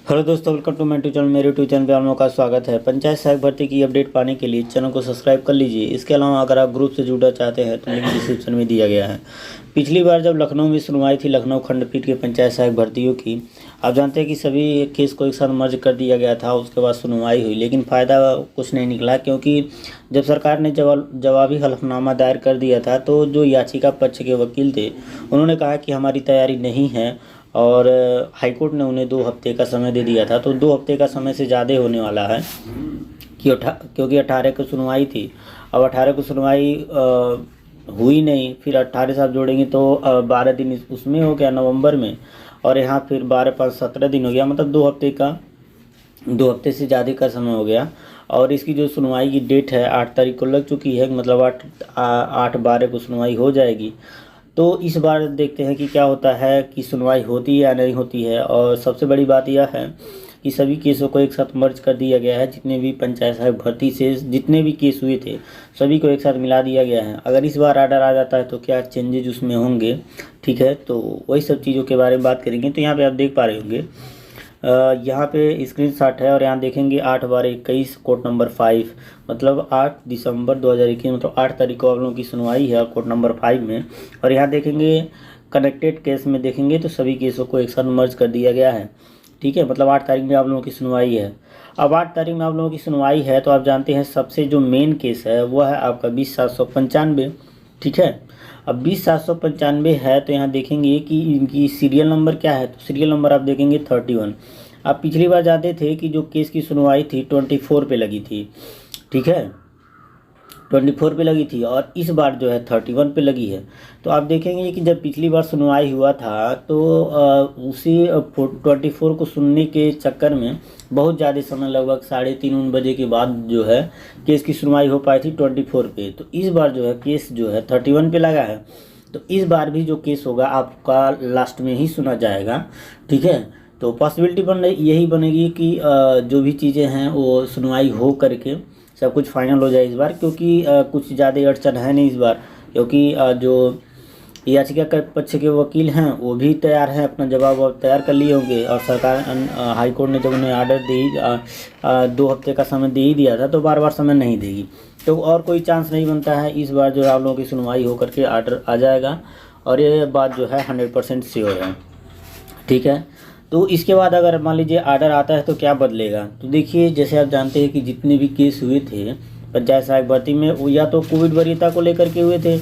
Hello दोस्तों, welcome to my YouTube channel. मेरे YouTube channel पे आप लोगों का स्वागत है। पंचायत सहायक भर्ती की अपडेट पाने के लिए चैनल को सब्सक्राइब कर लीजिए। इसके अलावा अगर आप ग्रुप से जुड़ना चाहते हैं तो लिंक डिस्क्रिप्शन में दिया गया है। पिछली बार जब लखनऊ में सुनवाई थी लखनऊ खंडपीठ के पंचायत सहायक भर्तियों की, आप जानते हैं कि सभी केस को एक साथ मर्ज कर दिया गया था। उसके बाद सुनवाई हुई, लेकिन फ़ायदा कुछ नहीं निकला, क्योंकि जब सरकार ने जवाबी हलफनामा दायर कर दिया था तो जो याचिका पक्ष के वकील थे उन्होंने कहा कि हमारी तैयारी नहीं है, और हाईकोर्ट ने उन्हें 2 हफ्ते का समय दे दिया था। तो 2 हफ्ते का समय से ज़्यादा होने वाला है क्योंकि 18 को सुनवाई थी। अब 18 को सुनवाई हुई नहीं, फिर 18 से आप जोड़ेंगे तो 12 दिन उसमें हो गया नवंबर में, और यहाँ फिर 12 5 17 दिन हो गया, मतलब 2 हफ्ते से ज़्यादा का समय हो गया। और इसकी जो सुनवाई की डेट है 8 तारीख को लग चुकी है, मतलब 8/12 को सुनवाई हो जाएगी। तो इस बार देखते हैं कि क्या होता है, कि सुनवाई होती है या नहीं होती है। और सबसे बड़ी बात यह है कि सभी केसों को एक साथ मर्ज कर दिया गया है। जितने भी पंचायत सहायक भर्ती से जितने भी केस हुए थे सभी को एक साथ मिला दिया गया है। अगर इस बार आर्डर आ जाता है तो क्या चेंजेज उसमें होंगे, ठीक है, तो वही सब चीज़ों के बारे में बात करेंगे। तो यहाँ पे आप देख पा रहे होंगे, यहाँ पे स्क्रीनशॉट है, और यहाँ देखेंगे 8/12/21 कोर्ट नंबर 5, मतलब 8 दिसंबर 2021, मतलब 8 तारीख को आप लोगों की सुनवाई है कोर्ट नंबर 5 में। और यहाँ देखेंगे कनेक्टेड केस में देखेंगे तो सभी केसों को एक साथ मर्ज कर दिया गया है, ठीक है। मतलब 8 तारीख में आप लोगों की सुनवाई है। अब 8 तारीख में आप लोगों की सुनवाई है तो आप जानते हैं सबसे जो मेन केस है वो है आपका 20,795, ठीक है। अब 20,795 है तो यहाँ देखेंगे कि इनकी सीरियल नंबर क्या है, तो सीरियल नंबर आप देखेंगे 31। आप पिछली बार जानते थे कि जो केस की सुनवाई थी 24 पे लगी थी, ठीक है, 24 पे लगी थी, और इस बार जो है 31 पे लगी है। तो आप देखेंगे कि जब पिछली बार सुनवाई हुआ था तो उसी 24 को सुनने के चक्कर में बहुत ज़्यादा समय, लगभग 3:30 बजे के बाद जो है केस की सुनवाई हो पाई थी 24 पे। तो इस बार जो है केस जो है 31 पे लगा है। तो इस बार भी जो केस होगा आपका लास्ट में ही सुना जाएगा, ठीक है। तो पॉसिबिलिटी यही बनेगी कि जो भी चीज़ें हैं वो सुनवाई हो करके सब कुछ फाइनल हो जाए इस बार, क्योंकि कुछ ज़्यादा अड़चन है नहीं इस बार, क्योंकि जो याचिका के पक्ष के वकील हैं वो भी तैयार हैं, अपना जवाब तैयार कर लिए होंगे। और सरकार हाई कोर्ट ने जब उन्हें आर्डर 2 हफ्ते का समय दे ही दिया था तो बार बार समय नहीं देगी, तो और कोई चांस नहीं बनता है। इस बार जो है आप लोगों की सुनवाई हो करके आर्डर आ जाएगा, और ये बात जो है 100% श्योर है, ठीक है। तो इसके बाद अगर मान लीजिए आर्डर आता है तो क्या बदलेगा, तो देखिए जैसे आप जानते हैं कि जितने भी केस हुए थे पंचायत सहायक भर्ती में वो या तो कोविड वरीयता को लेकर के हुए थे,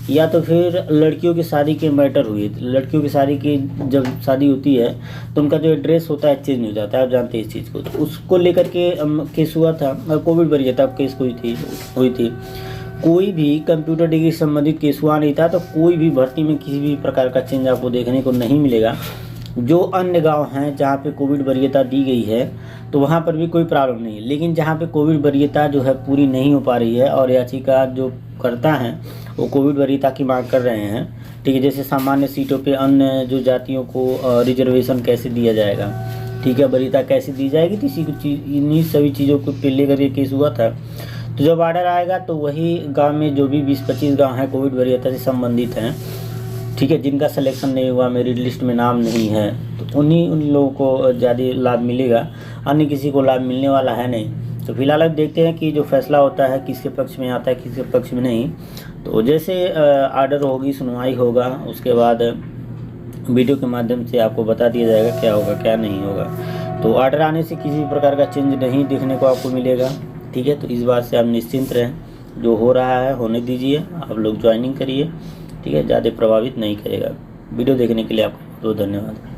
या तो फिर लड़कियों की शादी के मैटर हुए थे। लड़कियों की शादी की जब शादी होती है तो उनका जो एड्रेस होता है चेंज हो जाता है, आप जानते हैं इस चीज़ को। तो उसको लेकर के केस हुआ था, और कोविड वरीयता केस हुई थी। कोई भी कंप्यूटर डिग्री संबंधित केस हुआ नहीं था। तो कोई भी भर्ती में किसी भी प्रकार का चेंज आपको देखने को नहीं मिलेगा। जो अन्य गांव हैं जहां पे कोविड वरीयता दी गई है तो वहां पर भी कोई प्रॉब्लम नहीं है, लेकिन जहां पे कोविड वरीयता जो है पूरी नहीं हो पा रही है और याचिका जो करता है वो कोविड वरीयता की मांग कर रहे हैं, ठीक है। जैसे सामान्य सीटों पे अन्य जो जातियों को रिजर्वेशन कैसे दिया जाएगा, ठीक है, वरीयता कैसे दी जाएगी, तो इन्हीं सभी चीज़ों को लेकर के केस हुआ था। तो जब आर्डर आएगा तो वही गाँव में जो भी 20-25 गाँव हैं कोविड वरीयता से संबंधित हैं, ठीक है, जिनका सिलेक्शन नहीं हुआ, मेरिट लिस्ट में नाम नहीं है, तो उन लोगों को ज़्यादा लाभ मिलेगा, अन्य किसी को लाभ मिलने वाला है नहीं। तो फिलहाल अब देखते हैं कि जो फैसला होता है किसके पक्ष में आता है किसके पक्ष में नहीं। तो जैसे आर्डर होगी, सुनवाई होगा, उसके बाद वीडियो के माध्यम से आपको बता दिया जाएगा क्या होगा क्या नहीं होगा। तो आर्डर आने से किसी प्रकार का चेंज नहीं देखने को आपको मिलेगा, ठीक है। तो इस बात से आप निश्चिंत रहें, जो हो रहा है होने दीजिए, आप लोग ज्वाइनिंग करिए, ठीक है, ज़्यादा प्रभावित नहीं करेगा। वीडियो देखने के लिए आपका बहुत धन्यवाद।